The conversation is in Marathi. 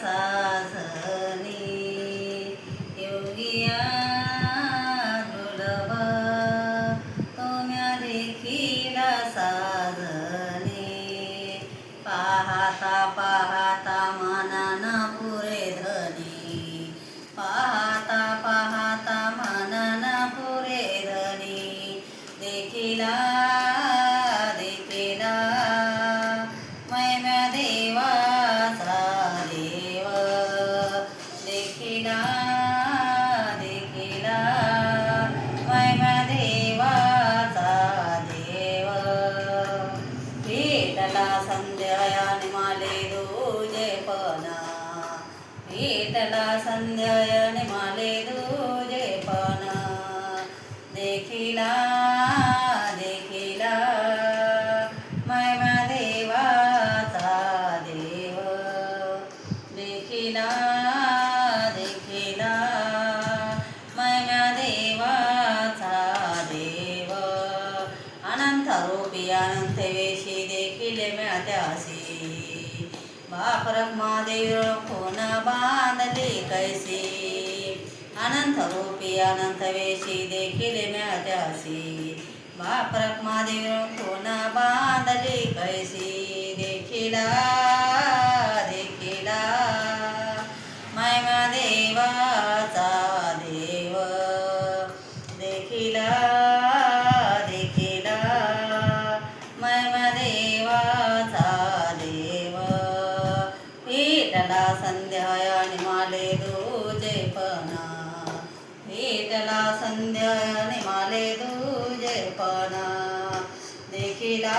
साजनी योगिया दुर्लभ तुम्या देखील साजनी पाहता पाहता मनान पुरे धनी पाहता पाहता मनान पुरे धनी देखिला देखिला मैम्या देवाचा देव देखिला देखिला मैम्या देवाचा देव भेटला संध्यायाने माले दुजेपणा भेटला संध्यायाने माले दुजेपणा देखिला देखिला मैम्या देवाचा देव देखिला देखिला मैम्या देवाचा देव अनंत रूपी अनंत वेशी देखिले म्या त्यासी बाप रखमादेव रखून बांधली कैसी अनंत रूपी अनंत वेशी देखिले म्या त्यासी बाप रखमादेव रखून बांधली कैसी देखिला देखिला मैम्या देवाचा देव देखिला देखिला मैम्या देवाचा देव भेटला संध्यायाने माले दुजेपणा भेटला संध्यायाने माले दुजेपणा देखिला